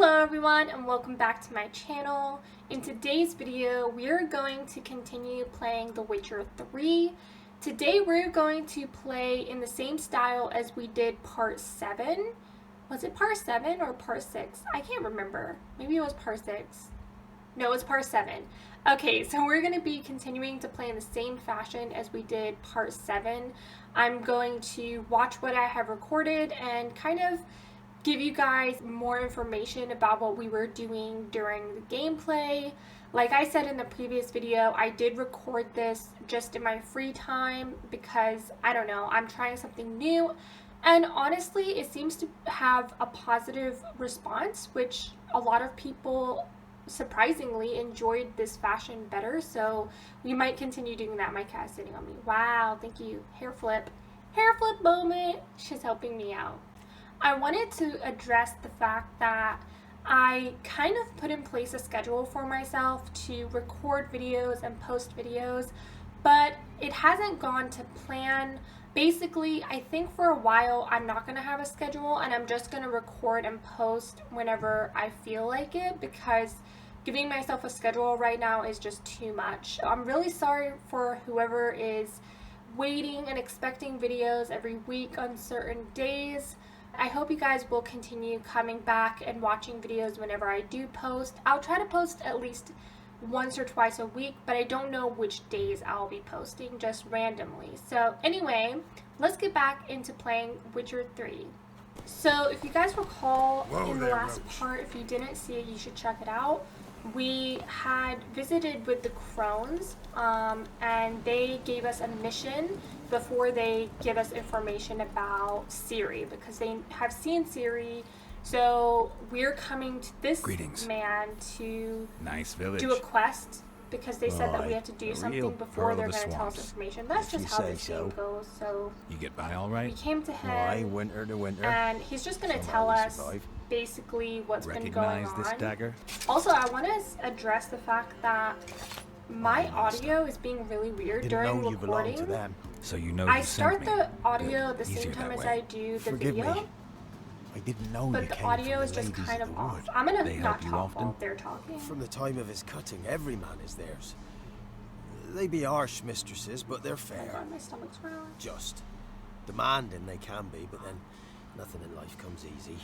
Hello everyone and welcome back to my channel. In today's video we are going to continue playing The Witcher 3. Today we're going to play in the same style as we did part 7. Was it part 7 or part 6? I can't remember. Maybe it was part 6. No, it was part 7. Okay, so we're going to be continuing to play in the same fashion as we did part 7. I'm going to watch what I have recorded and kind of give you guys more information about what we were doing during the gameplay. Like I said in the previous video, I did record this just in my free time because, I don't know, I'm trying something new. And honestly, it seems to have a positive response, which a lot of people surprisingly enjoyed this fashion better. So we might continue doing that. My cat's sitting on me. Wow, thank you. Hair flip moment. She's helping me out. I wanted to address the fact that I kind of put in place a schedule for myself to record videos and post videos, but it hasn't gone to plan. Basically, I think for a while I'm not going to have a schedule and I'm just going to record and post whenever I feel like it, because giving myself a schedule right now is just too much. I'm really sorry for whoever is waiting and expecting videos every week on certain days. I hope you guys will continue coming back and watching videos whenever I do post. I'll try to post at least once or twice a week, but I don't know which days I'll be posting, just randomly. So anyway, let's get back into playing Witcher 3. So if you guys recall in the last part, if you didn't see it, you should check it out. We had visited with the crones and they gave us a mission before they give us information about Ciri, because they have seen Ciri. So we're coming to this man to do a quest, because they said that we have to do something before they're going to tell us information. That's just how this game goes. So you get by all right. We came to him, winter to winter, and he's just going to tell us basically what's been going on. This dagger? Also, I want to address the fact that my audio is being really weird during recording. So you know I start the audio at the same time as I do the video. I didn't know but the audio is just kind of off. I'm gonna not talk while they're talking. From the time of his cutting, every man is theirs. They be harsh mistresses, but they're fair. Oh God, my stomach's growling. Just. Demanding they can be, but then nothing in life comes easy.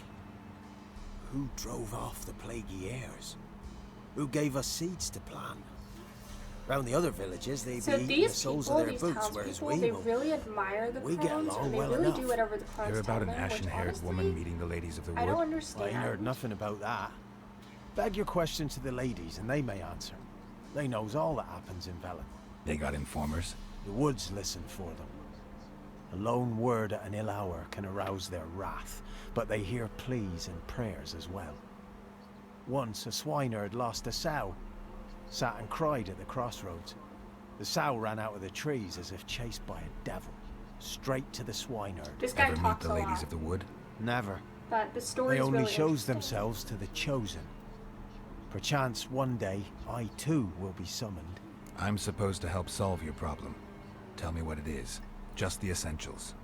Who drove off the plaguey airs? Who gave us seeds to plant? Round the other villages, they be eating the soles of their boots, whereas they really admire the crones, get along they well really enough. do whatever the crones They're about tell an them, ashen-haired woman meeting the ladies of the wood. I don't understand. I heard nothing about that. Beg your question to the ladies, and they may answer. They knows all that happens in Velen. They got informers? The woods listen for them. A lone word at an ill hour can arouse their wrath, but they hear pleas and prayers as well. Once a swineherd lost a sow, sat and cried at the crossroads. The sow ran out of the trees as if chased by a devil, straight to the swineherd. This guy Ever meet talks the a ladies lot, of the wood? Never. but the story They is only really shows interesting. themselves to the chosen. Perchance one day, I too will be summoned. I'm supposed to help solve your problem. Tell me what it is. Just the essentials.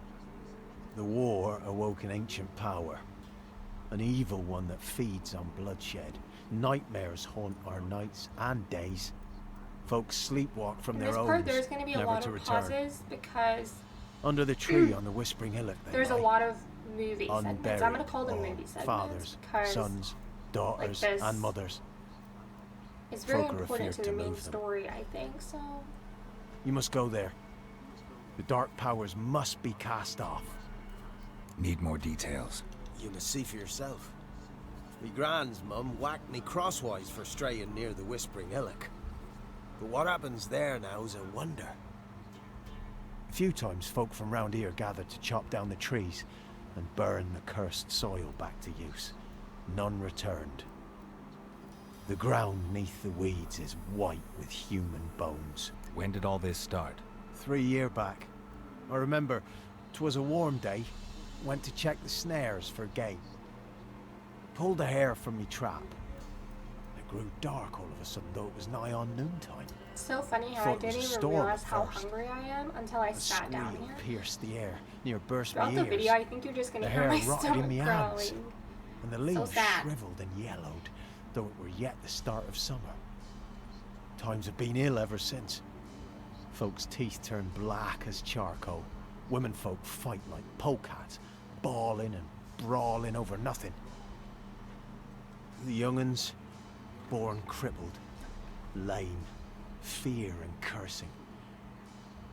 The war awoke an ancient power. An evil one that feeds on bloodshed. Nightmares haunt our nights and days. Folks sleepwalk from their In this part, own, there's going to be a never lot to of return. pauses because Under the tree on the Whispering Hillock they there's a lie. lot of movie segments. Unburied, I'm going to call them all movie segments fathers, because sons, daughters, this and mothers. it's very folk are important afeard to to the main move them. story, I think. So You must go there. The dark powers must be cast off. Need more details. You must see for yourself. Me Gran's mum whacked me crosswise for straying near the Whispering Hillock. But what happens there now is a wonder. A few times folk from round here gathered to chop down the trees and burn the cursed soil back to use. None returned. The ground neath the weeds is white with human bones. When did all this start? 3 year back. I remember 'twas a warm day. Went to check the snares for game. Pulled a hare from me trap. It grew dark all of a sudden, though it was nigh on noontime. it's so funny how I Thought it was didn't a even storm realize at how first. hungry I am until I A sat down squeal here. pierced the air, near burst Throughout me the ears. video, I think you're just going to The hear hair my rotted in stomach me hands. growling. and the leaves sad. shriveled and yellowed, though it were yet the start of summer. Times have been ill ever since. Folks' teeth turn black as charcoal. Women folk fight like polecats, bawling and brawling over nothing. The young'uns, born crippled, lame, fear and cursing.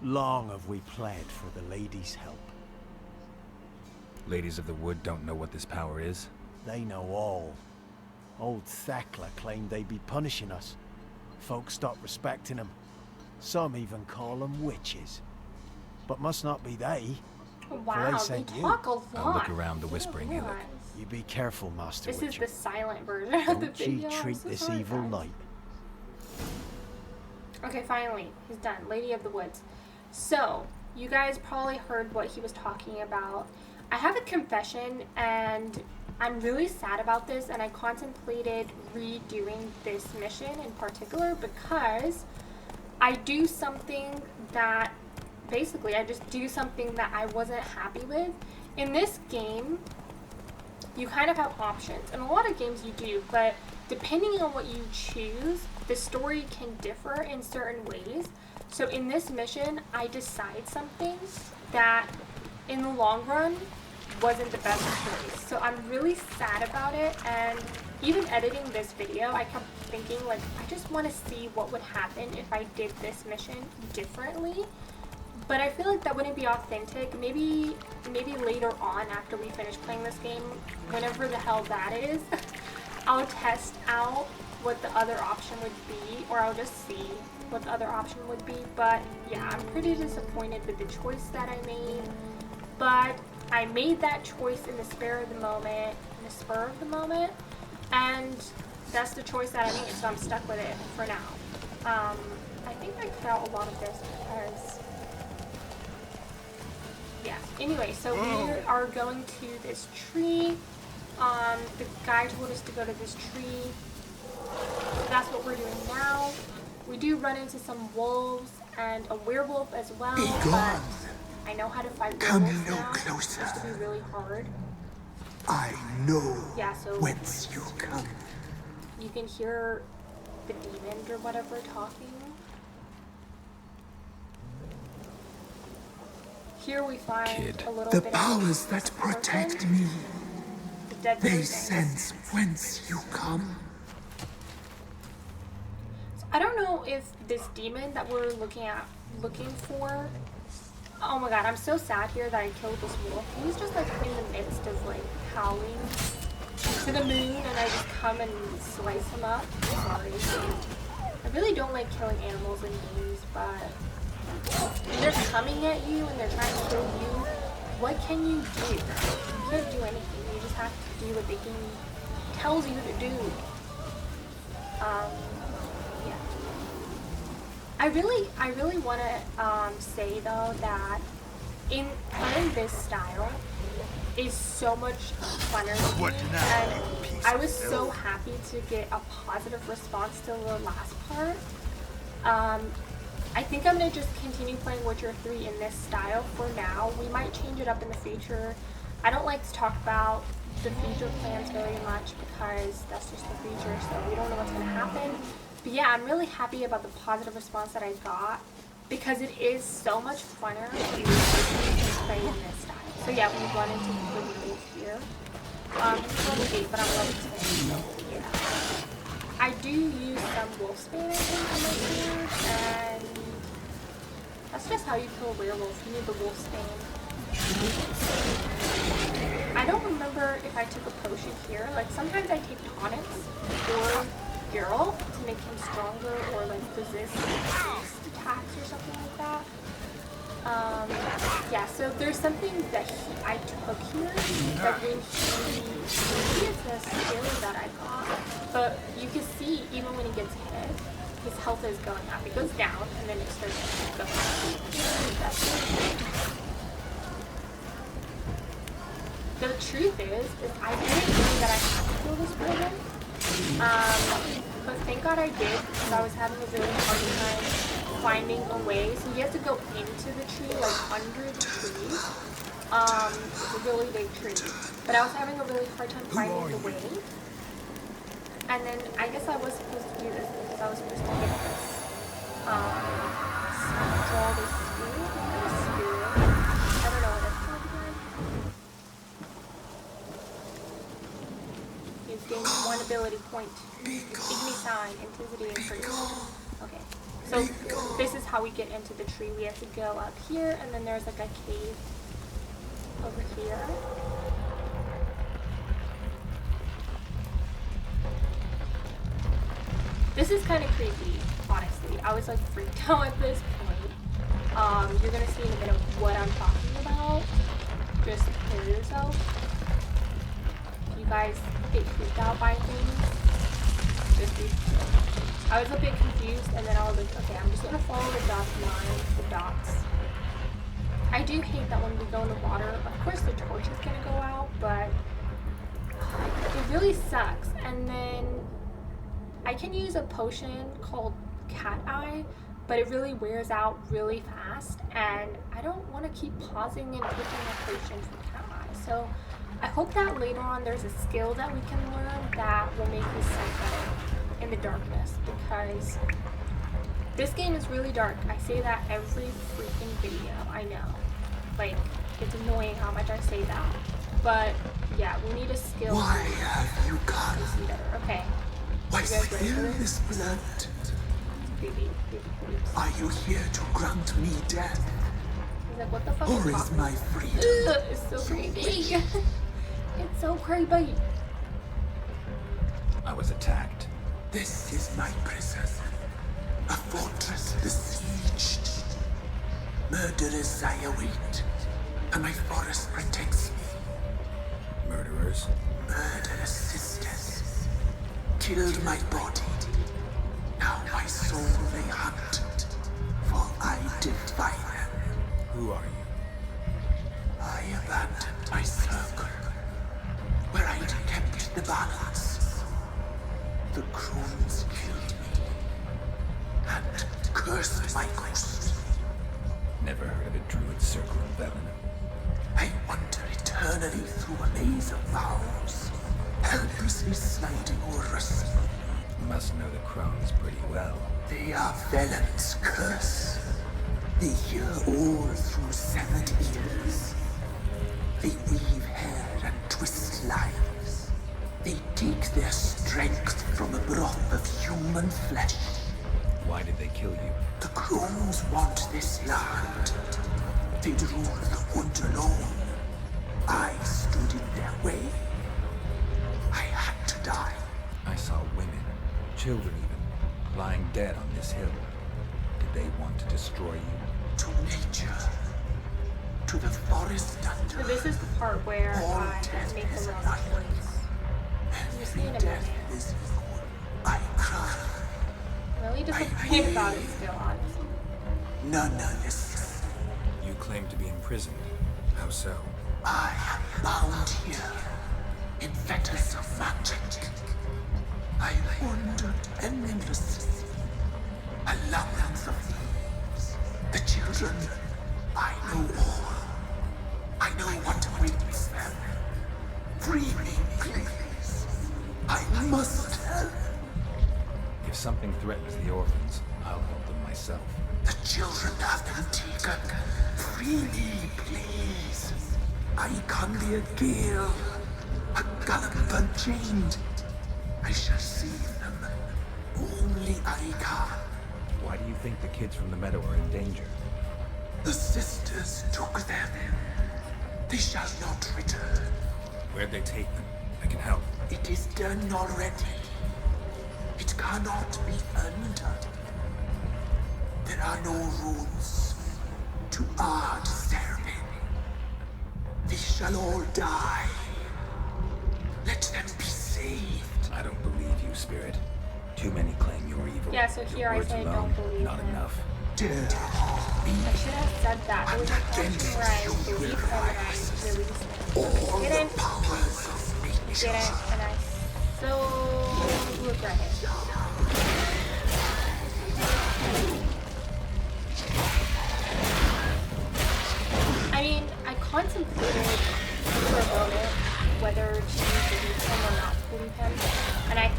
Long have we pled for the ladies' help. Ladies of the Wood don't know what this power is? They know all. Old Thekla claimed they'd be punishing us. Folks stopped respecting them. Some even call them witches. But must not be they. Wow, they sent you. talk a lot. I'll look around the Whispering Hillock. You be careful, Master This Witcher. is the silent version of the Don't ye video. I'm treat so this sorry, evil guys. light. Okay, finally, he's done. Lady of the Woods. So, you guys probably heard what he was talking about. I have a confession, and I'm really sad about this, and I contemplated redoing this mission in particular because I do something that, basically, I just do something that I wasn't happy with. In this game, you kind of have options. In a lot of games you do, but depending on what you choose, the story can differ in certain ways. So in this mission, I decide something that in the long run wasn't the best choice. So I'm really sad about it, and even editing this video, I kept thinking, like, I just want to see what would happen if I did this mission differently. But I feel like that wouldn't be authentic. Maybe later on, after we finish playing this game, whenever the hell that is, I'll test out what the other option would be, or I'll just see what the other option would be. But yeah, I'm pretty disappointed with the choice that I made. But I made that choice in the spur of the moment, and that's the choice that I made, so I'm stuck with it for now. I think I cut out a lot of this because, yeah. Anyway, so we are going to this tree. The guy told us to go to this tree. So that's what we're doing now. We do run into some wolves and a werewolf as well, but I know how to fight werewolves now. It used to be really hard. I know So whence you come. you can hear the demon or whatever talking. Here we find a little The bit powers of that protect me, the dead they person. sense whence you come. I don't know if this demon that we're looking for. Oh my god, I'm so sad here that I killed this wolf. He's just like in the midst of like howling to the moon, and I just come and slice him up. Sorry. I really don't like killing animals in games, but when they're coming at you and they're trying to kill you, what can you do? You can't do anything. You just have to do what the game tells you to do. Yeah. I really want to say though that playing this style is so much funner to me, and I was so happy to get a positive response to the last part. I think I'm going to just continue playing Witcher 3 in this style for now. We might change it up in the future. I don't like to talk about the future plans very much because that's just the future, so we don't know what's going to happen. But yeah, I'm really happy about the positive response that I got because it is so much funner to play in this style. So yeah, we run into the wolf here. It's level 8, but I'm level 10, so yeah. I do use some wolfsbane, I think, on my sword, and that's just how you kill a werewolf. You need the wolfsbane. I don't remember if I took a potion here. Like, sometimes I take tonics for Geralt to make him stronger or, like, resist attacks or something like that. Yeah, so there's something that I took here that when maybe it's a skill that I got, but you can see even when he gets hit, his health is going up. It goes down and then it starts going up. The truth is I didn't know that I had to kill this person, but thank God I did because I was having a really hard time finding a way. So you have to go into the tree, like under the tree, It's a really big tree. But I was having a really hard time finding the way. And then I guess I was supposed to do this because I was supposed to get this, draw this spirit. I don't know what it's called again. He's gained 1 ability point. Igni sign, intensity increase. Okay. So this is how we get into the tree. We have to go up here, and then there's like a cave over here. This is kind of creepy, honestly. I was like freaked out at this point. You're gonna see in a minute what I'm talking about. Just prepare yourself. If you guys get freaked out by things, just be prepared. I was a bit confused, and then I was like, okay, I'm just gonna follow the dot line, the dots. I do hate that when we go in the water, of course the torch is gonna go out, but it really sucks. And then I can use a potion called Cat Eye, but it really wears out really fast, and I don't want to keep pausing and taking a potion for Cat Eye. So I hope that later on there's a skill that we can learn that will make me sight better in the darkness, because this game is really dark. I say that every freaking video. I know, like, it's annoying how much I say that, but yeah, we need a skill. Why have you come? To see better. Okay. Why You guys ready for spill this? this blood? Baby, please. Are you here to grant me death? He's like, what the fuck Or is is happening? my freedom? It's so creepy. It's so creepy. I was attacked. This is my prison. A fortress besieged. Murderers I await, and my forest protects me. Murderers? Murderous sisters killed my body. Now my soul they hunt, for I defy them. Who are you? I abandoned my circle, where I'd kept the balance. The crones killed me, and cursed my ghost. Never heard of a druid circle in Velen. I wander eternally through a maze of vows, helplessly sliding over a sea. Must know the crones pretty well. They are Velen's curse. They hear all through severed ears. They weave hair and twist lives. They take their strength from a broth of human flesh. Why did they kill you? The crones want this land. They'd rule the wood alone. I stood in their way. I had to die. I saw women, children even, lying dead on this hill. Did they want to destroy you? To nature. To the forest under. So this is the part where All I death make is the wrong life. choice. Just need a Every death minute. is equal. I cry. Really disappointed about it still, honestly. None of this. You claim to be imprisoned. How so? I am bound here in fetters of magic. I wandered endlessly along the thieves. The children, I know all. I know what awaits them. Free me, please. I must help. If something threatens the orphans, I'll help them myself. The children have been taken. Free me, please. I can be a gale, a gallop unchained. I shall save them. Only I can. Why do you think the kids from the meadow are in danger? The sisters took them. They shall not return. Where'd they take them? I can help. It is done already. It cannot be undone. There are no rules to our disturbing. They shall all die. Let them be saved. I don't believe you, Spirit. Too many claim you're evil. Yeah, so Your here I words say alone, don't believe not him. enough. Dare me. I should have said that. There was a portion where I believed him and I released him. All the Didn't. powers of nature. Didn't, and I so regret it. I mean, I contemplated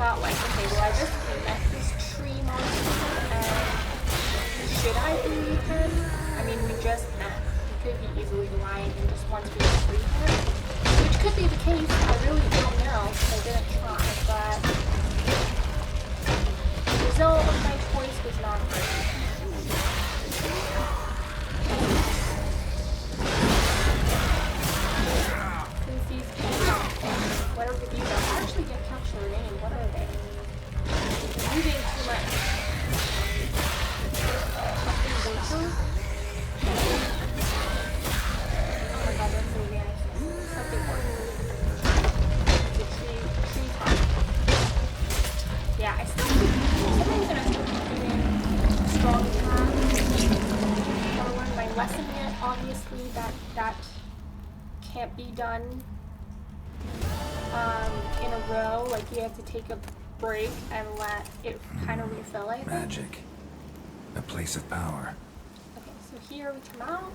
thought like, okay, well I just met this tree monster and should I believe him? I mean, we just met. He could be easily lying and just wants me to believe him. Which could be the case. I really don't know because I didn't try, but the result of my choice was not great. Since these whatever these are, I actually didn't capture their name. What are they? They're moving too much. Something winter? Oh my god, that's moving. Something winter. The tree top. Yeah, I still for some reason I still keep doing strong attacks. I haven't learned my lesson yet. Obviously, that can't be done in a row. Like you have to take a break and let it kind of refill, I think. Magic. A place of power. Okay, so here we come out.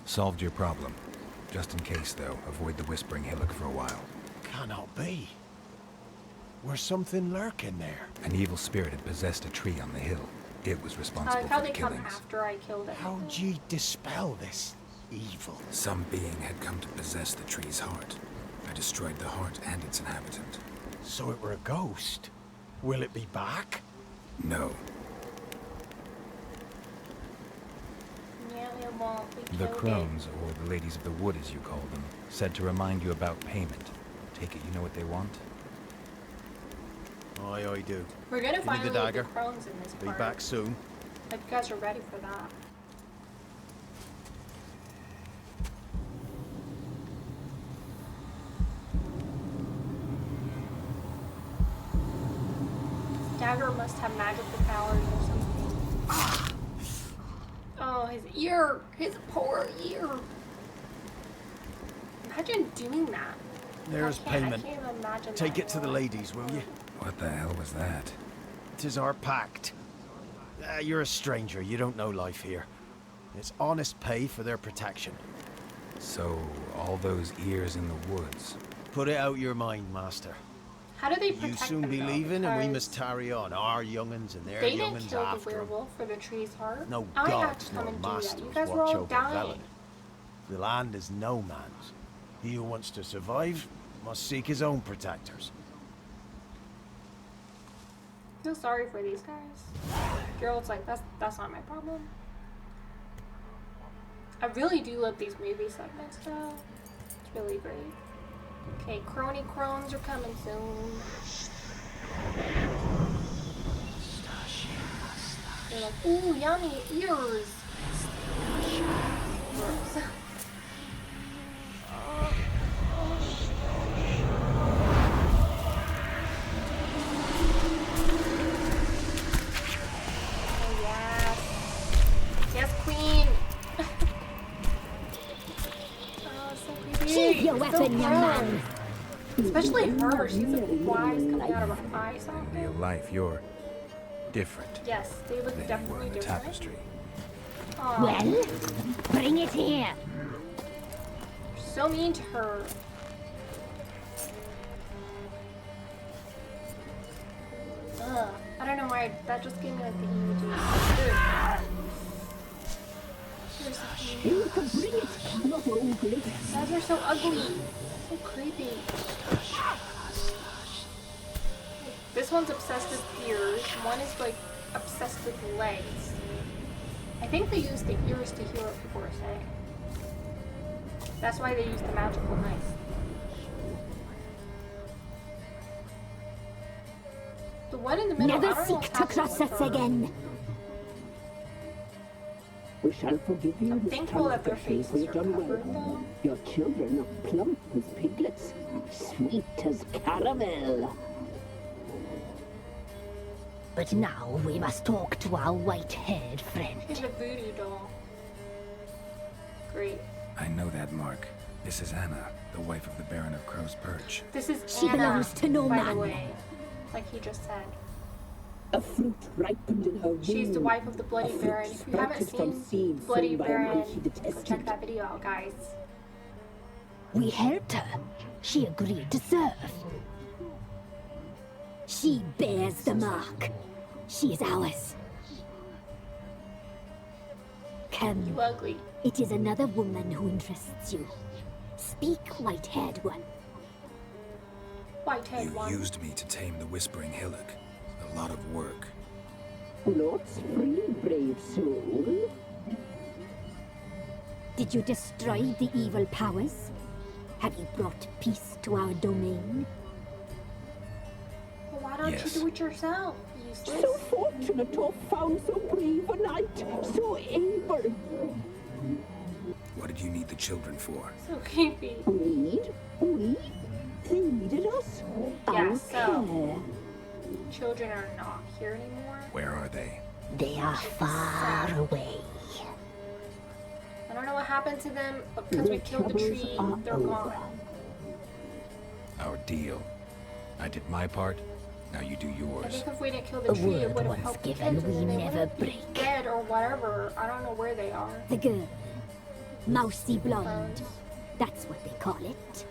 Solved your problem. Just in case, though, avoid the Whispering Hillock for a while. Cannot be. Where's something lurking there? An evil spirit had possessed a tree on the hill. It was I responsible like how for the they come killings. after I killed it. How'd ye dispel this evil? Some being had come to possess the tree's heart. I destroyed the heart and its inhabitant. So it were a ghost. Will it be back? No. Yeah, it won't. We The killed crones, or the ladies of the wood as you call them, said to remind you about payment. Take it you know what they want? Aye, I do. We're gonna Give me finally the leave dagger. the crones in this Be part. back soon. Like you guys are ready for that. Dagger must have magical powers or something. Oh, his ear! His poor ear! Imagine doing that. There's I payment. can't even imagine Take that. it to the ladies, will you? What the hell was that? 'Tis our pact. You're a stranger. You don't know life here. It's honest pay for their protection. So, all those ears in the woods. Put it out your mind, master. How do they protect You soon them, be though? leaving, and we Because must tarry on. Our young'uns and their they didn't young'uns kill the after 'em. werewolf for the tree's heart. No I had gods to come nor and do that. masters You guys were watch all over dying. Velen. The land is no man's. He who wants to survive must seek his own protectors. I feel sorry for these guys. Geralt's like, that's not my problem. I really do love these movie segments though. It's really great. Okay, crony crones are coming soon. They're like, ooh, yummy ears. Gross. Oh yes. Yes, queen. Oh, so creepy. Sheathe your So weapon, young man. gross. Especially her. She's a flies coming out of her eye In socket. real life, you're different Yes, they look than you were definitely in the different. tapestry. Aw, Well, bring it here. so mean to her. Ugh. I don't know why that just gave me like the heebie-jeebies. They're so mean. You can bring it, not overly. Guys are so ugly. So creepy. This one's obsessed with ears. One is like obsessed with legs. I think they use the ears to hear what people are saying. That's why they use the magical knife. The one in the middle, I Never don't know seek what's to happening cross with us her. again. We shall forgive you I'm this thankful that their transgression, for faces you've are done covered, well. though. Your children are plump as piglets, sweet as caramel. But now we must talk to our white-haired friend. She's a voodoo doll. Great. I know that mark. This is Anna, the wife of the Baron of Crow's Perch. This is She Anna, belongs to no by man. the way. Like he just said. A fruit ripened in her womb. She's the wife of the Bloody A Baron. fruit If you haven't sprouted from seen seeds Bloody sown by a man Baron, she go detested. check that video out, guys. We helped her. She agreed to serve. She bears the mark. She is ours. Come. You ugly. It is another woman who interests you. Speak, white-haired one. White-haired You one. used me to tame the Whispering Hillock. A lot of work. Lots free, brave soul. Did you destroy the evil powers? Have you brought peace to our domain? Well, why don't Yes. you do it yourself? Useless. So fortunate to have found so brave a knight, so able. What did you need the children for? So creepy. We? They needed us. Yeah, Our so- care. Children are not here anymore. Where are they? They are far away. I don't know what happened to them, but because we Their killed the troubles tree, are they're over. gone. Our deal. I did my part. Now you do I yours. think if we didn't kill the A tree, it word would have once helped the given, kids, and we then they never wouldn't be break. dead or whatever. I don't know where they are. The girl. Mousy blonde. That's what they call it.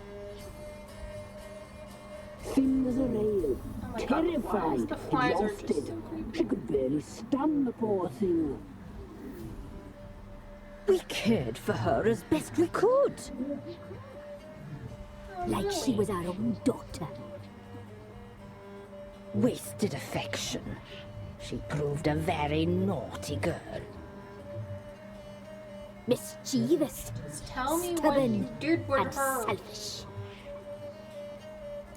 Thin as a rail, Oh my God, terrified, the flies are just exhausted. so creepy. She could barely stand, the poor thing. We cared for her as best we could. Oh, Like she really? was our own daughter. Wasted affection. She proved a very naughty girl. Mischievous, Just tell me what stubborn, you did with and her. selfish.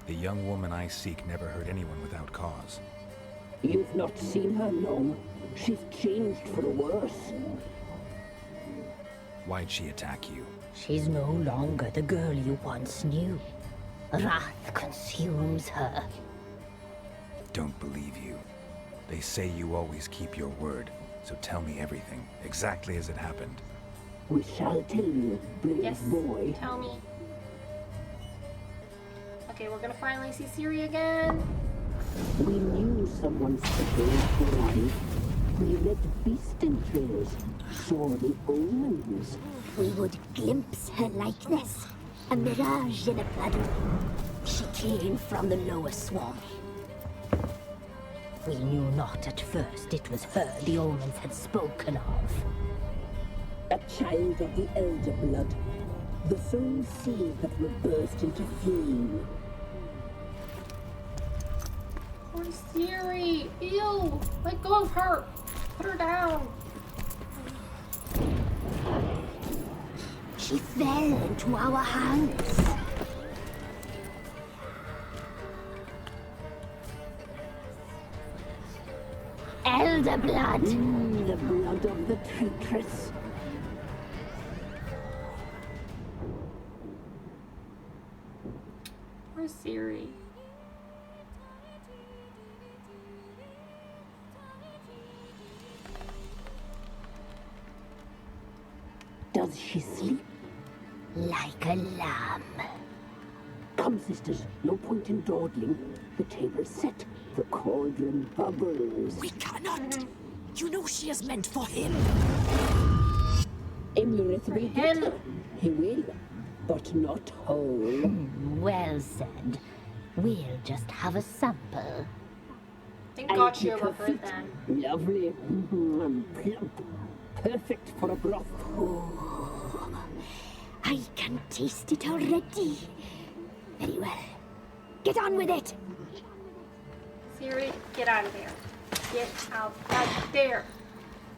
The young woman I seek never hurt anyone without cause. You've not seen her long. She's changed for the worse. Why'd she attack you? She's no longer the girl you once knew. Wrath consumes her. Don't believe you. They say you always keep your word, so tell me everything, exactly as it happened. We shall tell you, brave Yes, boy. tell me. Okay, we're gonna finally see Ciri again. We knew someone special for life. We read beast entrails, saw the omens. We would glimpse her likeness, a mirage in a puddle. She came from the lower swamp. We knew not at first it was her the omens had spoken of. A child of the elder blood. The sole seed that will burst into flame. Poor Ciri. Ew. Let go of her. Put her down. She fell into our hands. Elder blood. The blood of the traitress. Poor Ciri. Does she sleep? Like a lamb. Come, sisters, no point in dawdling. The table's set. The cauldron bubbles. We cannot. You know she is meant for him. Emulith will get him. her. He will, but not whole. Well said. We'll just have a sample. Thank I'll God she take her overheard feet. them. Lovely. Plump. Perfect for a broth. I can taste it already. Very well. Get on with it. Ciri, get out of there. Get out of there.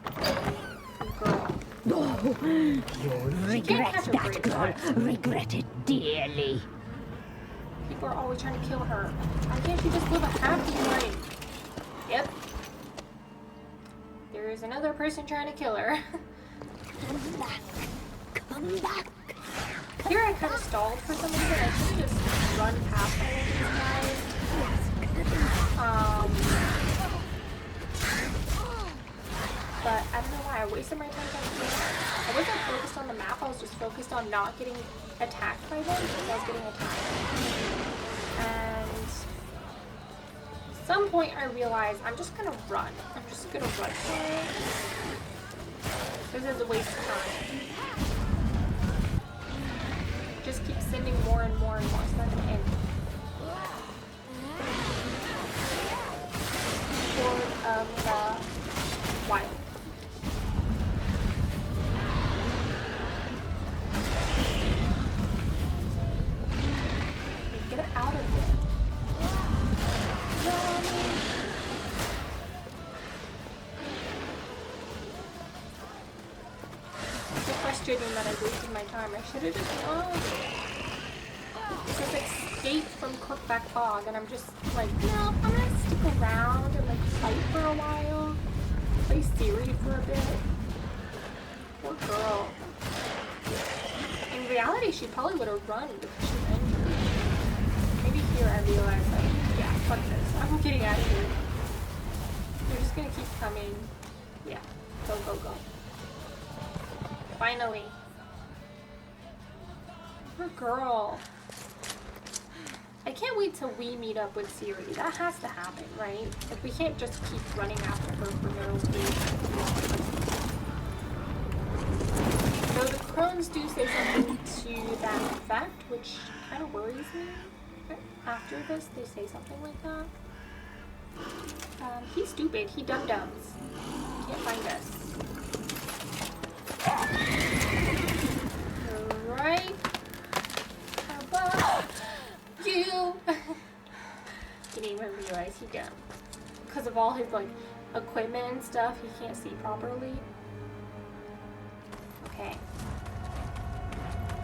Good girl. Oh, you'll regret catch a that, break, girl. guys. Regret it dearly. People are always trying to kill her. Why can't she just live a happy life? Yep. There is another person trying to kill her. Come back. Come back. Here I kind of stalled for some reason. I should have just run past all of these guys. But I don't know why I wasted my time trying to kill them. I wasn't focused on the map. I was just focused on not getting attacked by them because I was getting attacked. And some point I realized I'm just gonna run. I'm just gonna run for it. This is a waste of time. Just keep sending more and more and more. It's not gonna end. Sword of the Wild. Get it out of here. It's so frustrating that I wasted my time. I should have just gone. It says escape from Crookback Bog, and I'm just like, no, I'm gonna stick around and like fight for a while. Play Ciri for a bit. Poor girl. In reality, she probably would have run because she's injured. Maybe here I realized, like, yeah, fuck this. I'm getting out of here. They're just gonna keep coming. Yeah, go, go, go. Finally. Poor girl. I can't wait till we meet up with Ciri. That has to happen, right? Like, we can't just keep running after her for no reason. So the crones do say something to that effect, which kind of worries me. After this, they say something like that. He's stupid. He dum-dums. Can't find us. Right. How about you? Didn't even realize he dumb. Because of all his like equipment and stuff, he can't see properly. Okay.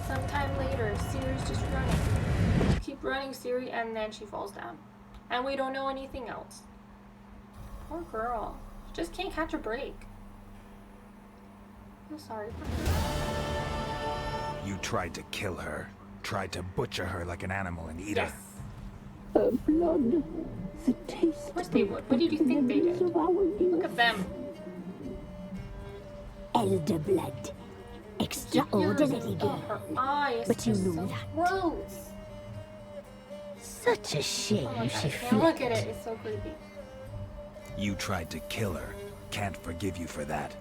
Sometime later, Ciri's just running. Keep running, Ciri, and then she falls down. And we don't know anything else. Poor girl. She just can't catch a break. I'm sorry for her. You tried to kill her. Tried to butcher her like an animal and eat Yes. her. Her blood, the taste. Of course they would. What did you think they did? Look at them. Elder blood. Extraordinary girl. Her eyes But you are know so that. gross. Such a shame Oh my she God, I can't look at fled. it. It's so creepy. You tried to kill her. Can't forgive you for that.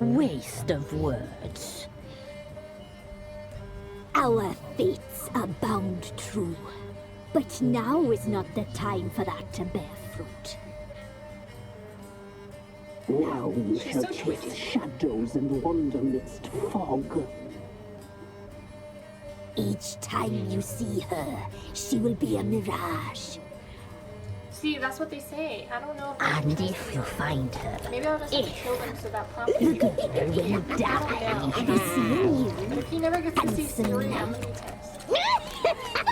Waste of words. Our fates are bound true. But now is not the time for that to bear fruit. Now we She's shall so chase twitchy. shadows and wander midst fog. Each time you see her, she will be a mirage. See, that's what they say. I don't know if And if you find her, maybe I'll just have to kill them so that prompts look me. at her when you die. Have you seen But you? if he never gets to see Handsome Ciri, I'm knight. gonna be pissed.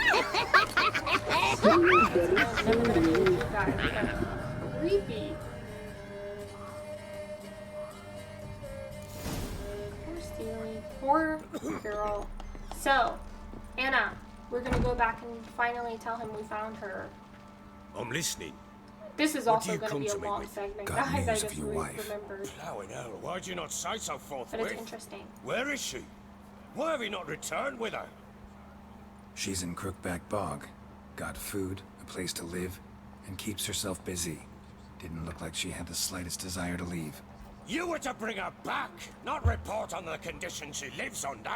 Creepy. Poor Ciri. Poor girl. So, Anna, we're gonna go back and finally tell him we found her. I'm listening. This is What also do you going to come be a to me long with? segment, Got guys. I news of just your wife. remembered. Plowing hell, why'd you not say so But forthwith? it's interesting. Where is she? Why have you not returned with her? She's in Crookback Bog. Got food, a place to live, and keeps herself busy. Didn't look like she had the slightest desire to leave. You were to bring her back, not report on the conditions she lives under.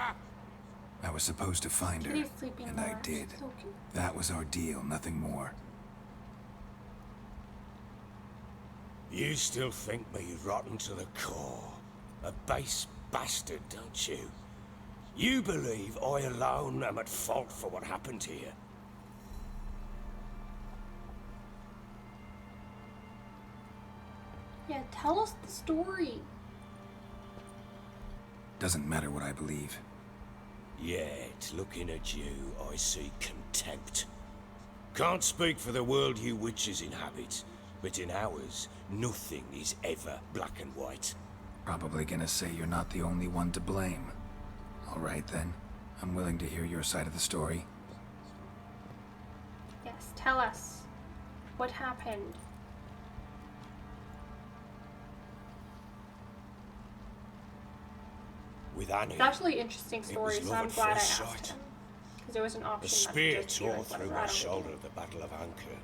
I was supposed to find her, Kitty's sleeping and I more. did. So cute. That was our deal, nothing more. You still think me rotten to the core. A base bastard, don't you? You believe I alone am at fault for what happened here. Yeah, tell us the story. Doesn't matter what I believe. Yet, looking at you, I see contempt. Can't speak for the world you witches inhabit, but in ours, nothing is ever black and white. Probably gonna say you're not the only one to blame. All right then. I'm willing to hear your side of the story. Yes, tell us. What happened? With Annie, It's actually an interesting It story, was so love I'm at glad I first asked sight. him. Because there was an a option spear not to just be tore like, through whatever, my I don't shoulder know. at the Battle of Anchor.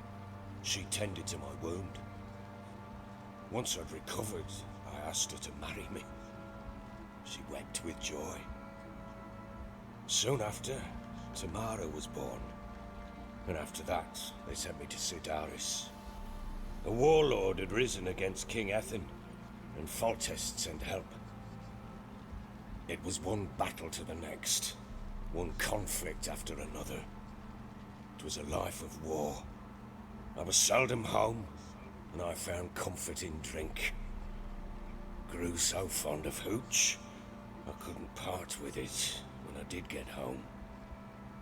She tended to my wound. Once I'd recovered, I asked her to marry me. She wept with joy. Soon after, Tamara was born. And after that, they sent me to Sidaris. A warlord had risen against King Ethan, and Foltest sent help. It was one battle to the next, one conflict after another. It was a life of war. I was seldom home, and I found comfort in drink. Grew so fond of hooch, I couldn't part with it when I did get home.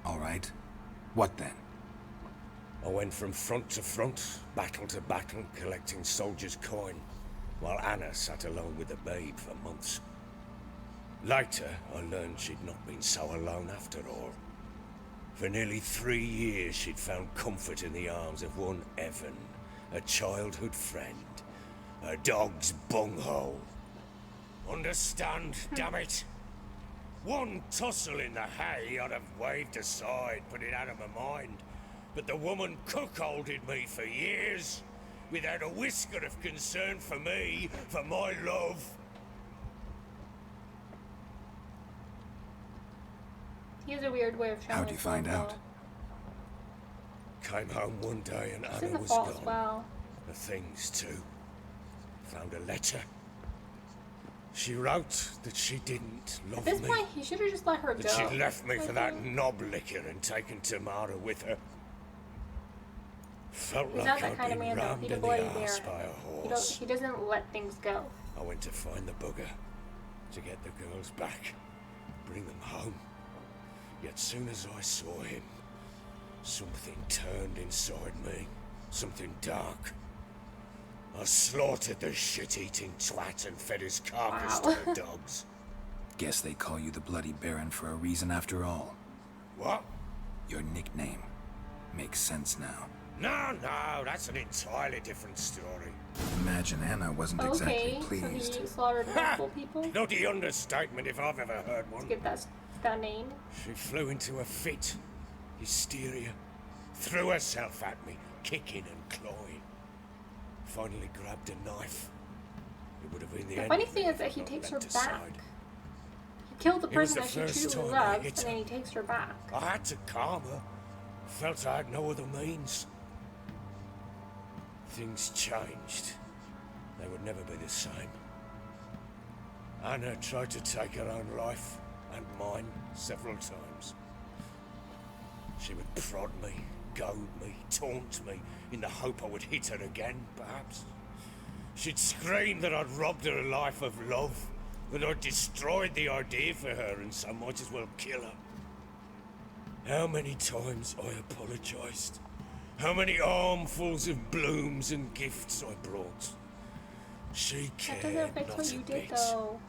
All right. What then? I went from front to front, battle to battle, collecting soldiers' coin, while Anna sat alone with the babe for months. Later, I learned she'd not been so alone after all. For nearly 3 years, she'd found comfort in the arms of one Evan, a childhood friend, a dog's bunghole. Understand, damn it? One tussle in the hay I'd have waved aside, put it out of my mind. But the woman cuckolded me for years, without a whisker of concern for me, for my love. He has a weird way of showing. How'd you find out? Came home one day and She's in Anna the was fall gone. as well. The things too. Found a letter. She wrote that she didn't love At this me. point, he should have just let her go. That she left me I for that think. knob licker and taken Tamara with her. Felt He's like not that I'd kind of been man, though. rammed He's a in the bloody arse baron. by a horse. He doesn't let things go. I went to find the bugger, to get the girls back, bring them home. Yet soon as I saw him, something turned inside me, something dark. I slaughtered the shit-eating twat and fed his carcass to the dogs. Guess they call you the Bloody Baron for a reason after all. What? Your nickname. Makes sense now. No, that's an entirely different story. Imagine Anna wasn't Okay, exactly pleased. so he slaughtered multiple people to Bloody understatement if I've ever heard one. get that name. She flew into a fit, hysteria, threw herself at me, kicking and clawing. Finally grabbed a knife. It would have been the The end. funny of thing me is that if he I'd takes not her leapt back. aside. He killed the It was person the that she first truly time I loves, hit and then her. he takes her back. I had to calm her. Felt I had no other means. Things changed. They would never be the same. Anna tried to take her own life, and mine, several times. She would prod me, goad me, taunt me, in the hope I would hit her again, perhaps. She'd scream that I'd robbed her life of love, that I'd destroyed the idea for her, and so might as well kill her. How many times I apologized. How many armfuls of blooms and gifts I brought. She That cared doesn't affect not what a you bit. did, though.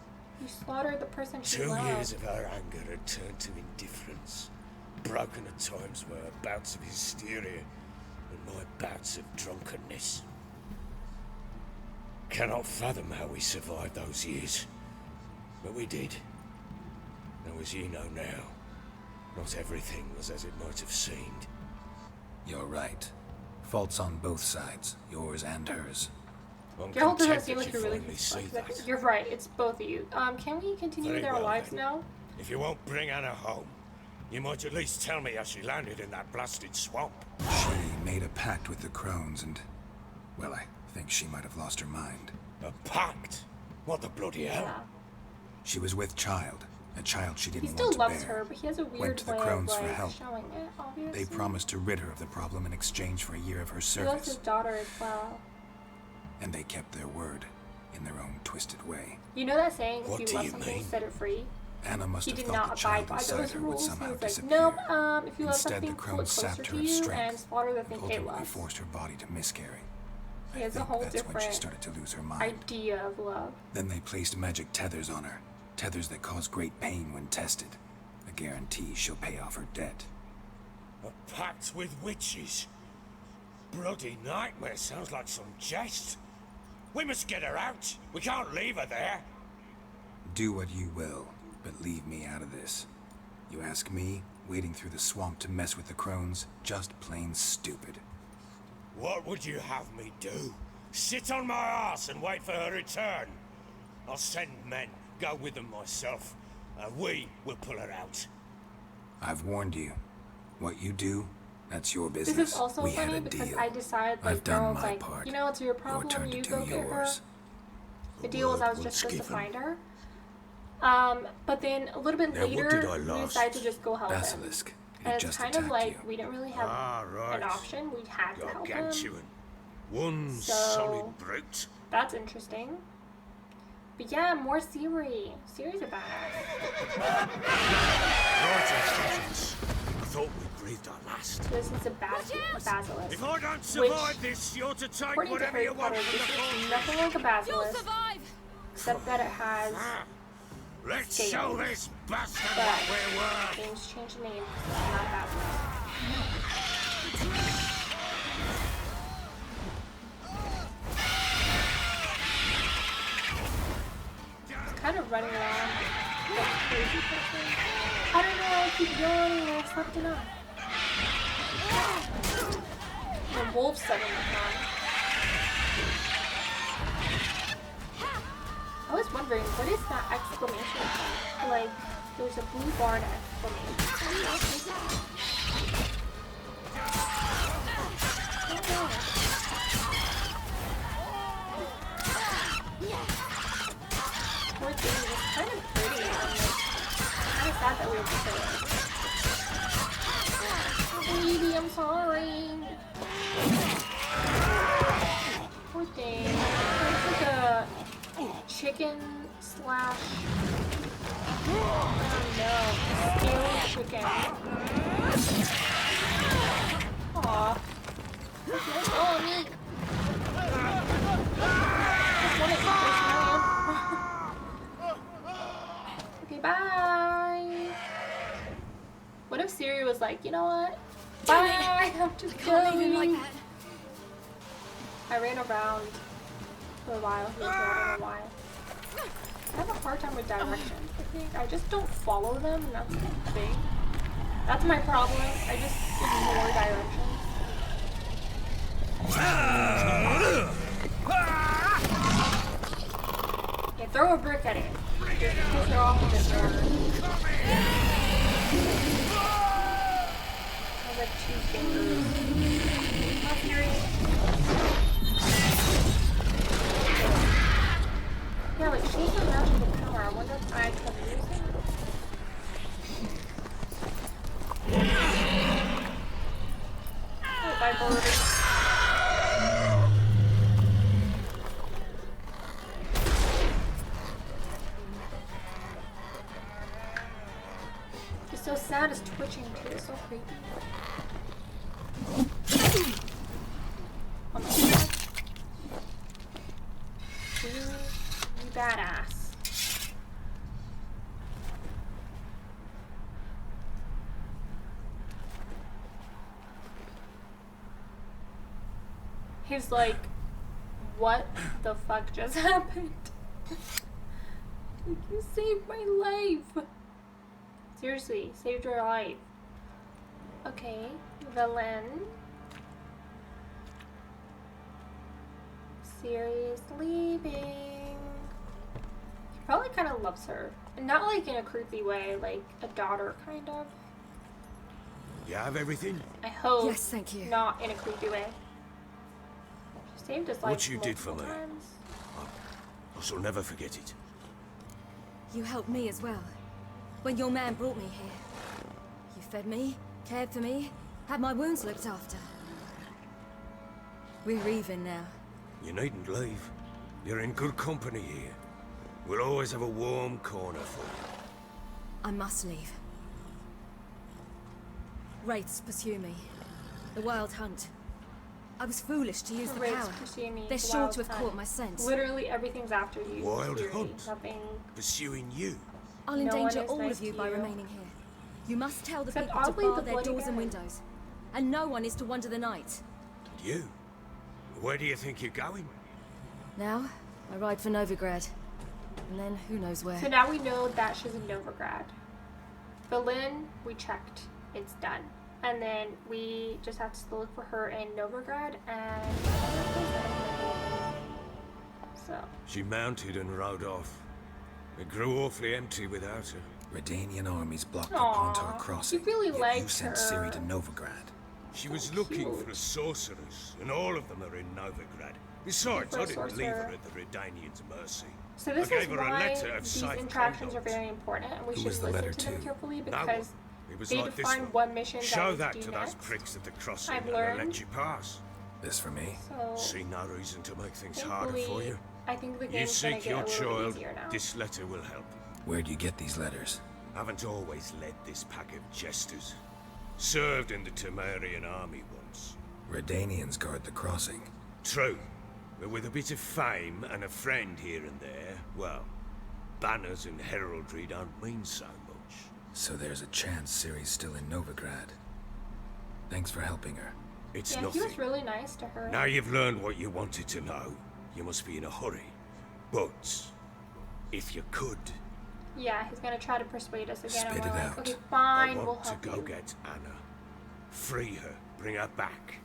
You slaughtered the person she 2 loved. years of her anger had turned to indifference, broken at times by her bouts of hysteria and my bouts of drunkenness. Cannot fathom how we survived those years, but we did. Now, as you know now, not everything was as it might have seemed. You're right. Faults on both sides, yours and hers. I'm Geralt doesn't content seem that like you you're really finally see confused. that. You're right, it's both of you. Can we continue Very with our well, lives then. now? If you won't bring Anna home, you might at least tell me how she landed in that blasted swamp. She made a pact with the crones and... well, I think she might have lost her mind. A pact? What the bloody hell? Yeah. She was with child, a child she He didn't still want to loves bear. her, but he has a Went weird to the way of crones for like help. showing it, obviously. They promised to rid her of the problem in exchange for a year of her He loves his service. daughter as well. And they kept their word, in their own twisted way. You know that saying, What if do you love you something, mean? set it free? Anna must He have did thought not the abide child by inside those her would rules. He somehow was like, disappear. nope, if you love Instead, something, the pull it crones closer sapped to her of you strength and slaughter the thing it ultimately loves. forced her body to miscarry. He I has a think whole that's when she different started to lose her mind. idea of love. Then they placed magic tethers on her. Tethers that cause great pain when tested. A guarantee she'll pay off her debt. A pact with witches? Bloody nightmare, sounds like some jest. We must get her out. We can't leave her there. Do what you will, but leave me out of this. You ask me, wading through the swamp to mess with the crones, just plain stupid. What would you have me do? Sit on my ass and wait for her return? I'll send men, go with them myself, and we will pull her out. I've warned you. What you do, that's your business. This is also we had funny a because deal. I decided, like, I've done Geralt's my like, part. you know, it's your problem, turn to you do go get her. yours. The deal was I was just supposed to find her. But then a little bit Now, what did later, I we lost? decided to just go help him. Basilisk. He And it's just kind of attacked like you. we didn't really have Right. an option. We had to help him. Gargantuan. One So- solid brute. That's interesting. But yeah, more Ciri. Ciri's a badass. Right, instructions. I thought we breathed our last. This is a basilisk. If I don't survive this, you're to take According to whatever Harry you want Potter, from the this is fortress. nothing like a You'll basilisk, survive! except that it has Let's scales. show this bastard But what we're worth. games change the name. It's not a basilisk. It's kind of running around like a crazy person. I don't know, I keep yawning and I slept enough. The wolf suddenly come. I was wondering, what is that exclamation point? Like, there's a blue barn exclamation. What is that? I don't know. Poor thing, it's kind of pretty. I'm like, kind of sad that we have to kill it. Oh, baby, I'm sorry. Poor thing. It's like a chicken slash, oh no, scaled chicken. Aw. Oh, me. Just want to eat this, man. Okay, bye. What if Ciri was like, you know what? Bye, I'm just Can't leave him like going. that. I ran around for a while. He was around a while. I have a hard time with directions, I think. I just don't follow them, and that's the thing. That's my problem. I just ignore directions. Yeah, throw a brick at it. Just piss it off with it. I have like 2 fingers. Not serious. Yeah, like she's a magical power. I wonder if I can use it. Oh, bye, bird. He's so sad, it's twitching too. It's so creepy. Oh my god. You badass. He's like, what the fuck just happened? Like, you saved my life. Seriously, saved your life. Okay, villain. Ciri's leaving. He probably kind of loves her. And not like in a creepy way, like a daughter kind of. You have everything? I hope. Yes, thank you. Not in a creepy way. She saved his life What you did for multiple me. times. I shall never forget it. You helped me as well. When your man brought me here. You fed me, cared for me, had my wounds looked after. We're even now. You needn't leave. You're in good company here. We'll always have a warm corner for you. I must leave. Wraiths pursue me. The wild hunt. I was foolish to use the Wraiths power. pursue me, They're the sure wild to have hunt. caught my scent. Literally everything's after you. Wild Ciri. hunt? Nothing. Pursuing you. I'll No one endanger is all nice of you to by you. remaining here. You must tell the Except people to oddly, bar the their bloody doors and Baron. windows. And no one is to wander the night. You? Where do you think you're going? Now, I ride for Novigrad. And then who knows where. So now we know that she's in Novigrad. Berlin, we checked. It's done. And then we just have to look for her in Novigrad and so. She mounted and rode off. It grew awfully empty without her. Redanian armies blocked Aw, the Pontar crossing. you really yet liked you sent her. Ciri to Novigrad. She was looking for a sorceress, and all of them are in Novigrad. Besides, For a I didn't leave her sorcerer. at the Redanians' mercy. So this I is gave her a why letter of these safe interactions are conduct. very important, and we Who should was the listen letter to them to? carefully No one. because It was they like this define one. what mission Show is that due to those next. pricks at the crossing, I've and they'll learned. let you pass. This for me? So See no reason to make things harder for thankfully, you. I think the You game's gonna seek get a your little child. easier now. This letter will help. Where'd you get these letters? Haven't always led this pack of jesters. Served in the Temerian army once. Redanians guard the crossing. True, but with a bit of fame and a friend here and there, well, banners and heraldry don't mean so much. So there's a chance Ciri's still in Novigrad. Thanks for helping her. It's Yeah, nothing. he was really nice to her. Now you've learned what you wanted to know. You must be in a hurry. But, if you could, Yeah, he's gonna try to persuade us again, and Spit we're it like, out. okay, I fine, we'll want to help go you. get Anna. Free her, bring her back.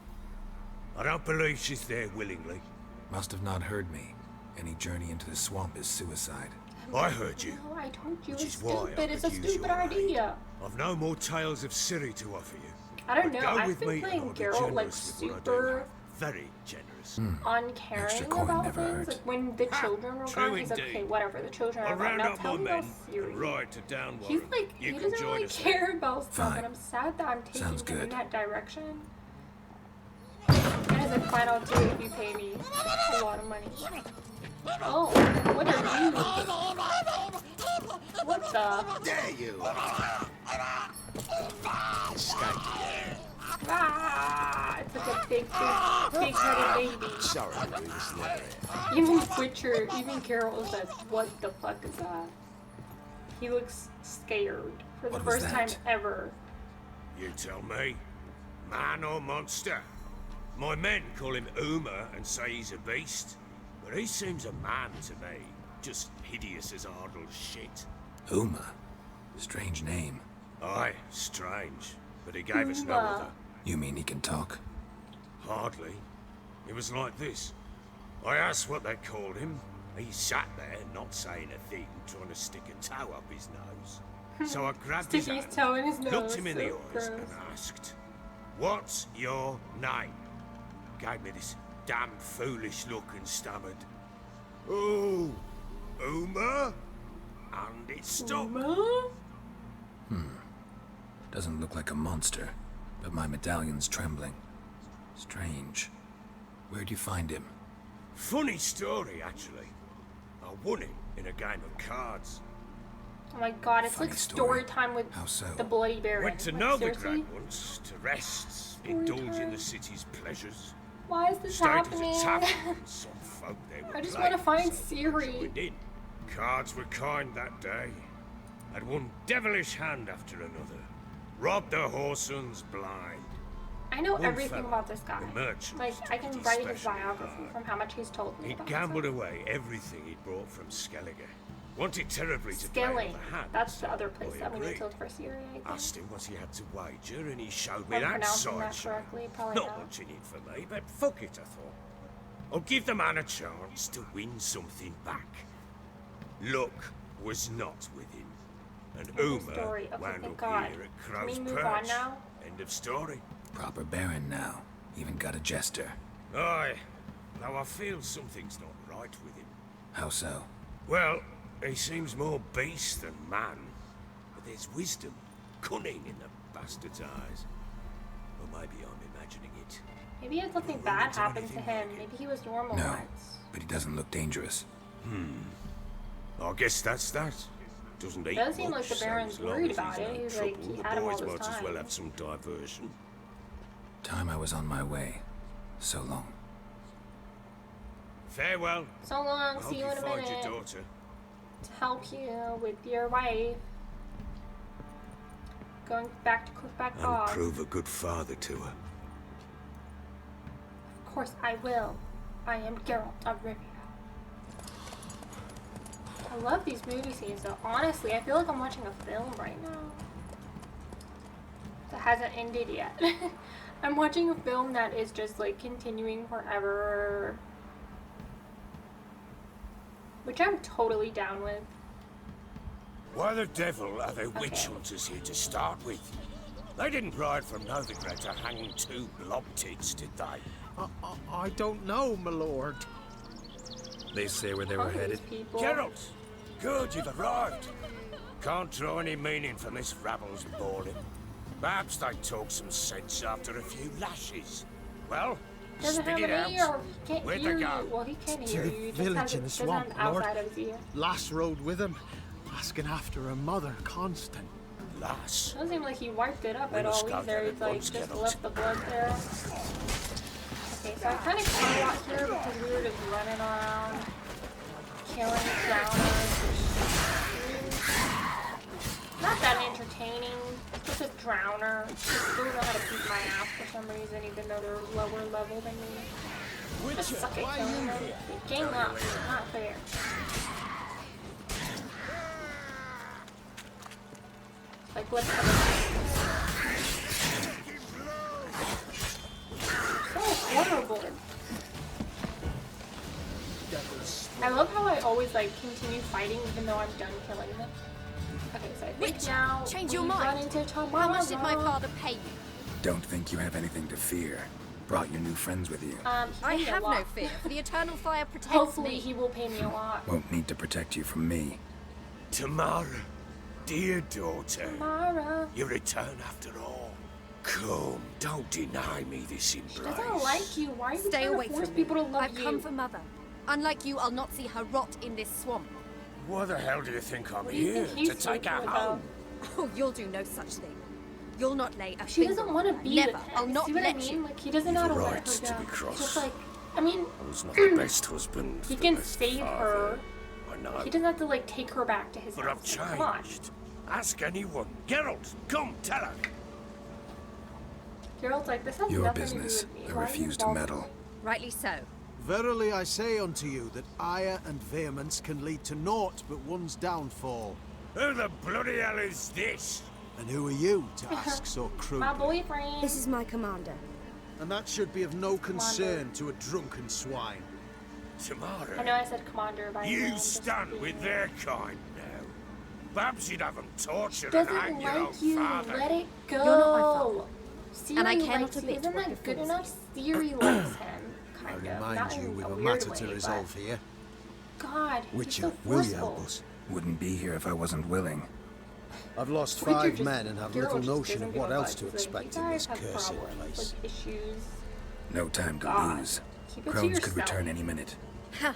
I don't believe she's there willingly. Must have not heard me. Any journey into the swamp is suicide. I heard you. No, I told you Which it's is why I stupid. It's a could use stupid your aid. idea. I've no more tales of Ciri to offer you. I don't But know. go I've with been me playing and I'll be Geralt like generous with what I do super have. Very generous. uncaring Extra coin about never things. hurt. Like when the Ha! children were True gone, he's like, indeed. okay, whatever. The children are I'll gone. round Now up tell my me men about and Ciri. ride to Downwarren. He's like, You he can doesn't join really us there. care about stuff, Fine. and I'm sad that I'm taking Sounds him in good. that direction. And as a fine, I'll do it if you pay me a lot of money. Oh, what are you? What the? There you are. Ah! It's like a big-headed baby. Sorry to bring this letter in. Even Witcher, even Geralt is like, what the fuck is that? He looks scared for the What was first time that? ever. You tell me, man or monster? My men call him Uma and say he's a beast, but he seems a man to me. Just hideous as Ardle's shit. Uma. Strange name. Aye, strange, but he gave us no Uma. other. You mean he can talk? Hardly. It was like this. I asked what they called him. He sat there, not saying a thing, trying to stick a toe up his nose. So I grabbed his Sticking his hand, toe in his nose. looked him in the so eyes, and gross. asked, "What's your name?" Gave me this damn foolish look and stammered, "Oh, Uma?" And it stopped. Uma? Doesn't look like a monster, but my medallion's trembling. Strange. Where'd you find him? Funny story, actually. I won him in a game of cards. Oh my god, it's Funny like story. story time with How so? the Bloody Baron. Went to Like, seriously? Novigrad once to rest, indulge in time. the city's pleasures. Why is this Stayed at happening? a tavern and some folk there were I just playing, wanna find so Ciri. I joined in. Cards were kind that day. Had one devilish hand after another. Robbed the whoresons blind. I know One everything fella, about this guy. a merchant, Like, I can did write his especially biography hard. from how much he's told me He'd about gambled himself. away everything he'd brought from Skellige. Wanted terribly to play Skelling. on the hand. That's the so other place I that we need agreed. to look for Ciri, I think. Asked him what he had to wager, and he showed If me I'm that pronouncing that sideshow. correctly, probably Not not. much in it for me, but fuck it, I thought. I'll give the man a chance to win something back. Luck was not with him. And End of Uma story. Okay, wound thank up God. here at Can Crow's we move Perch. on now? End of story. Proper baron now. Even got a jester. Aye, though I feel something's not right with him. How so? Well, he seems more beast than man. But there's wisdom, cunning in the bastard's eyes. Or maybe I'm imagining it. Maybe had something bad happen to him. Maybe he was normal No, once. but he doesn't look dangerous. I guess that's that. Doesn't eat Does seem much, like the so Baron's as long worried as about he's it. no He's like, trouble, he the had him all boys this might as well time. have some diversion. Time I was on my way. So long. Farewell. So long, I hope see you in a find minute. your daughter. To help you with your wife. Going back to Crookback And Bog. prove a good father to her. Of course I will. I am Geralt of Rivia. I love these movie scenes though. Honestly, I feel like I'm watching a film right now. The hasn't ended yet. I'm watching a film that is just like continuing forever. Which I'm totally down with. Why the devil are there witch hunters here to start with? They didn't ride from Novigrad to hang 2 blob tits, did they? I don't know, my lord. They say where they were headed. Geralt! Good, you've arrived. Can't draw any meaning from this rabble's boring. Perhaps they talk some sense after a few lashes. Well, Doesn't spit have it an ear. out. He can't Where'd hear they go? you. Well, he can To hear the you. He just village has in the doesn't swamp, have Lord. outside of his ear. Lass rode with him, asking after her mother, Constant. Lass. Doesn't seem like he wiped it up We at must all go either. get it He's like once, just Geralt. left the blood there. Okay, so I kind of got out here because we were just running around, killing drowners. Not that entertaining. Just a drowner. Just don't know how to beat my ass for some reason, even though they're lower level than me. Just suck at killing them. Game up. Not fair. Like, what's so horrible. I love how I always like continue fighting even though I'm done killing them. Okay, so I think now change we your mind. run into Tamara. How much did my father pay you? Don't think you have anything to fear. Brought your new friends with you. He I paid me a have no lot. fear, for the eternal fire protects Hopefully me. he will pay me a lot. Won't need to protect you from me. Tamara, dear daughter, Tamara. you return after all. Come, don't deny me this embrace. She doesn't like you. Why are you Stay trying away to force from me. people to love I've you? come for Mother. Unlike you, I'll not see her rot in this swamp. Why the hell do you think I'm What do you here? think he's To take her thinking home? Oh, you'll do no such thing. You'll not lay a She finger doesn't want to on her. be Never. with him. I'll not See what let I mean? you. Like, he doesn't know how You've to a let right her to go. be cross. It's just like, I mean, I was not the best husband. he the can best save father. her. I know. He doesn't have to, like, take her back to his But I've house. Like, come on. changed. Ask anyone. Geralt, come, tell her. Geralt's like, this has Your nothing business. to do with me. I Why are you refuse to involved? meddle. Rightly so. Verily I say unto you that ire and vehemence can lead to naught but one's downfall. Who the bloody hell is this? And who are you to ask so My crudely? boyfriend. This is my commander. And that should be of no concern to a drunken swine. Tamara, I know I said commander by name, you just stand being- with their kind now. Perhaps you'd have them tortured and Doesn't hang your own like you. father. Let it go. You're not my father. Ciri And I care likes not a you. bit Isn't what that your good friends enough? Ciri likes him. I Kind of. Not remind you in we've a a weird matter way, to but- resolve here. God, he's Witcher, so will you forceful. help us? Wouldn't be here if I wasn't willing. I've lost Witcher 5 just- men and have Geralt little just notion doesn't of give what a else fuck. to He's like, expect you in guys this have cursed problems, place. like issues. No time to God. lose. Keep it to Crones could yourself. return any minute. Ha!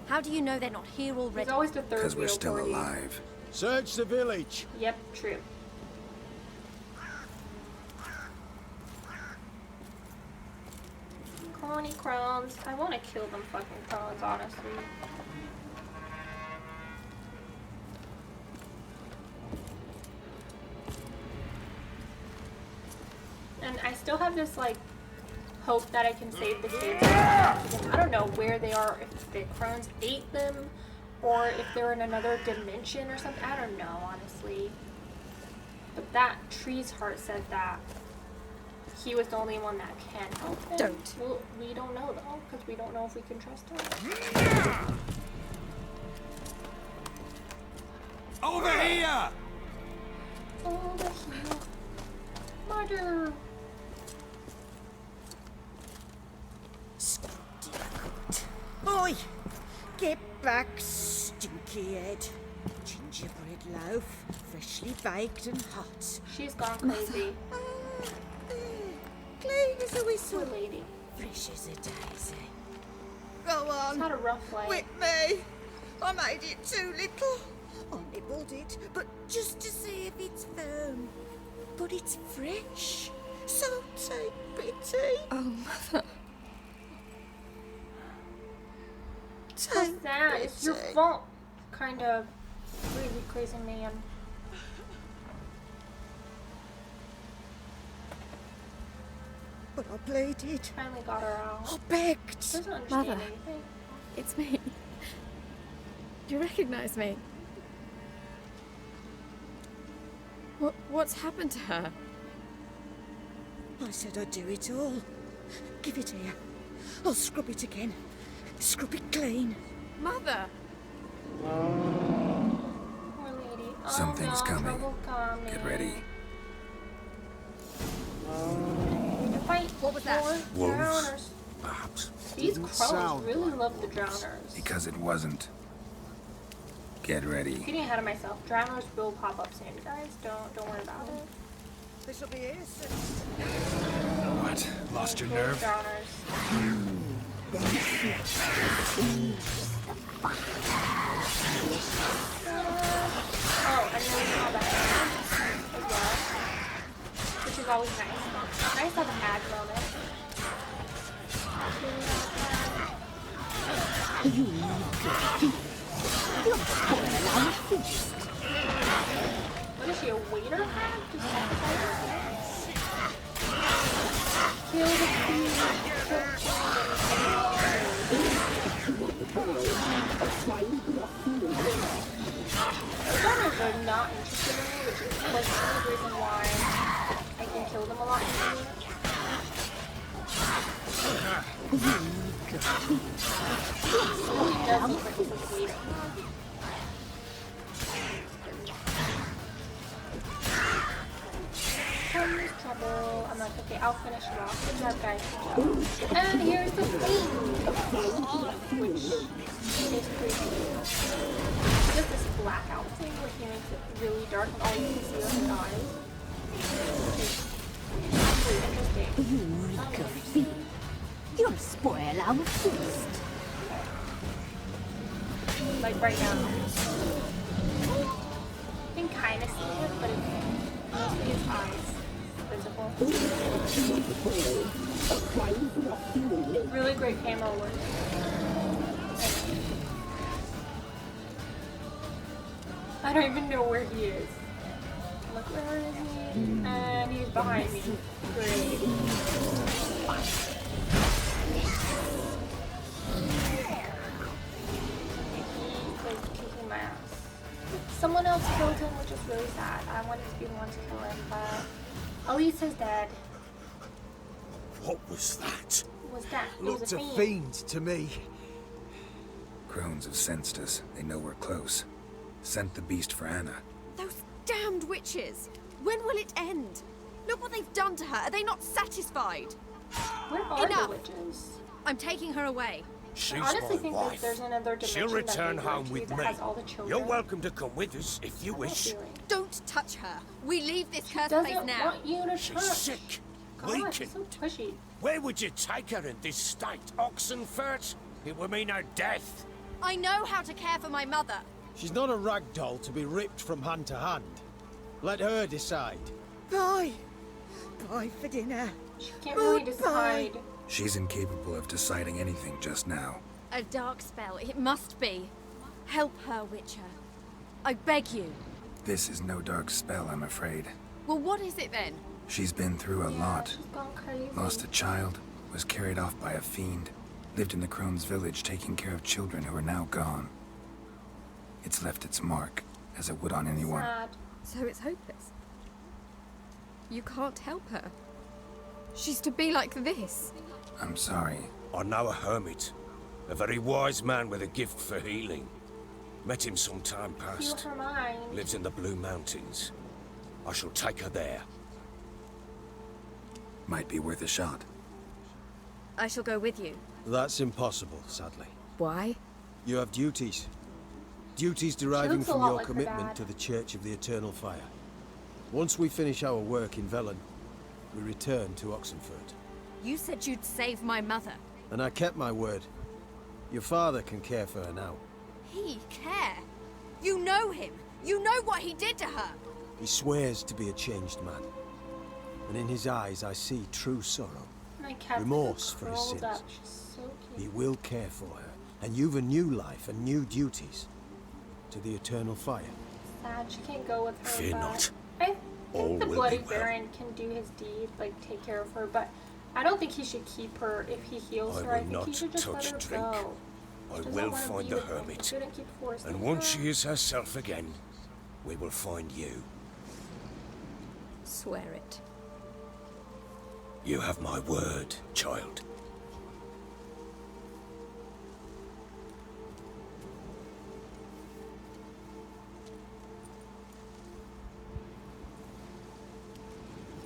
How do you know they're not here There's already? always the third Because we're wheel still for you. alive. Search the village. Yep, true. Crony crones. I want to kill them fucking crones, honestly. And I still have this, like, hope that I can save the kids. I don't know where they are, if the crones ate them, or if they're in another dimension or something. I don't know, honestly. But that tree's heart said that he was the only one that can help them. Don't. Well, we don't know, though, because we don't know if we can trust him. Over here! Oh, the heel. Mother. Oi! Get back, stinky head. Gingerbread loaf, freshly baked and hot. She's gone crazy. Clean as a Poor whistle, lady. fresh as a daisy. Go She's on, had a rough life. whip me. I made it too little. I nibbled it, but just to see if it's firm. But it's fresh. So take pity. Oh, Mother. So Take sad. It's your pity. fault. Kind of. Crazy man. But I pleaded. Finally got her out. I begged. She doesn't understand Mother. anything. It's me. Do you recognize me? What's happened to her? I said I'd do it all. Give it here. I'll scrub it again. Scrub it clean. Mother! Poor lady. Oh, Something's no, coming. trouble coming. Get ready. To fight What was that? more Wolves? drowners. Perhaps. These Didn't crows sound really like love the wolves. drowners. Because it wasn't. Get ready. Getting ahead of myself. Drowners will pop up soon, guys. Don't worry about it. They shall be here soon. What? Lost your Cool nerve? Drowners. Oh, and then we saw that as well, which is always nice. Nice to have an ad moment. What is she, a waiter hat? Just kill the Drowners are not interested in me, which is like the reason why I can kill them a lot easier. It does look like this is waiting. Comes trouble. I'm like, okay, I'll finish it off. Good job, guys. Good job. And here's the queen, which is creepy. Just this blackout thing where he makes it really dark and all you can see are his eyes. Which is really interesting. You'll spoil our feast. Like right now. You can kind of see it, but it's mostly his eyes. Visible. Really great camera work. I don't even know where he is. Look, where is he? And he's behind me. Great. He's kicking my ass. Someone else killed him, which is really sad. I wanted to be the one to kill him, but Elise is dead. What was that? Was that? It Looked was a a fiend. fiend to me. Crones have sensed us. They know we're close. Sent the beast for Anna. Those damned witches! When will it end? Look what they've done to her. Are they not satisfied? Where are Enough. the witches? I'm taking her away. She's I honestly my think that wife. there's another dimension She'll return that they home go with to me. that has all the children. You're welcome to come with us if you I have a wish. feeling. Don't touch her. We leave this cursed Doesn't place now. want you to She's touch. sick, God, weakened. she's so pushy. Where would you take her in this state? Oxenfurt? It would mean her death. I know how to care for my mother. She's not a rag doll to be ripped from hand to hand. Let her decide. Bye. Bye for dinner. She can't really Goodbye. decide. She's incapable of deciding anything just now. A dark spell. It must be. Help her, Witcher. I beg you. This is no dark spell, I'm afraid. Well, what is it then? She's been through a lot. She's gone crazy. Lost a child, was carried off by a fiend, lived in the Crones village taking care of children who are now gone. It's left its mark, as it would on anyone. Sad. So it's hopeless. You can't help her. She's to be like this. I'm sorry. I know a hermit. A very wise man with a gift for healing. Met him some time Heal past. her mind. Lives in the Blue Mountains. I shall take her there. Might be worth a shot. I shall go with you. That's impossible, sadly. Why? You have duties. Duties deriving looks a from lot your like her commitment dad. to the Church of the Eternal Fire. Once we finish our work in Velen, we return to Oxenfurt. You said you'd save my mother. And I kept my word. Your father can care for her now. He care? You know him. You know what he did to her. He swears to be a changed man. And in his eyes I see true sorrow. My cat's Remorse for his curled sins. up. She's so cute. He will care for her. And you've a new life and new duties. To the Eternal Fire. Sad. She can't go with her. Fear but not. I All think the will Bloody be well. Baron can do his deed, like take care of her, but I don't think he should keep her if he heals I her. I will think he not should just let touch her drink. go. I She doesn't will wanna find be the with him. He hermit. shouldn't keep forcing And once her. she is herself again, we will find you. Swear it. You have my word, child.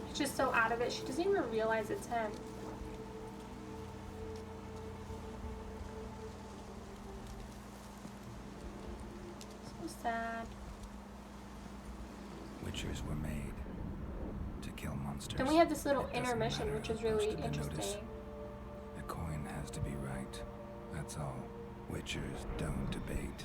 She's just so out of it, she doesn't even realize it's him. So sad. Witchers were made to kill monsters. Then we have this little It doesn't intermission, matter which is how really much they notice. interesting. The coin has to be right. That's all. Witchers don't debate.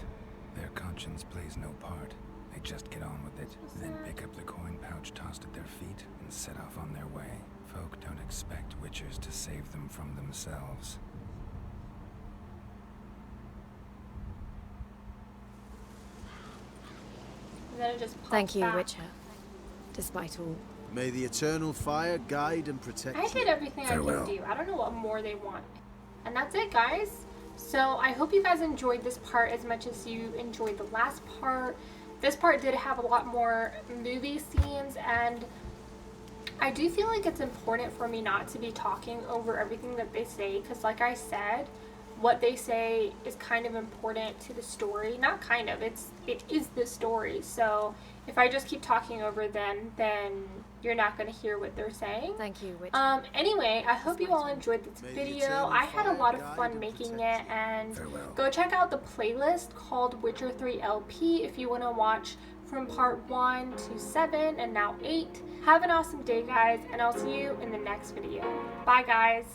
Their conscience plays no part. They just get on with it, then pick up the coin pouch tossed at their feet and set off on their way. Folk don't expect witchers to save them from themselves. And then it just pops Thank you, back. Witcher. Despite all. May the eternal fire guide and protect I you. did everything Farewell. I could do. I don't know what more they want. And that's it, guys. So I hope you guys enjoyed this part as much as you enjoyed the last part. This part did have a lot more movie scenes, and I do feel like it's important for me not to be talking over everything that they say, because like I said, what they say is kind of important to the story. Not kind of, it is the story. So if I just keep talking over them, then you're not going to hear what they're saying. Thank you, Witcher. Anyway, I hope you all enjoyed this video. I had a lot of fun making it, and Farewell. go check out the playlist called Witcher 3 LP if you want to watch from part 1 to 7 and now 8. Have an awesome day, guys, and I'll see you in the next video. Bye, guys.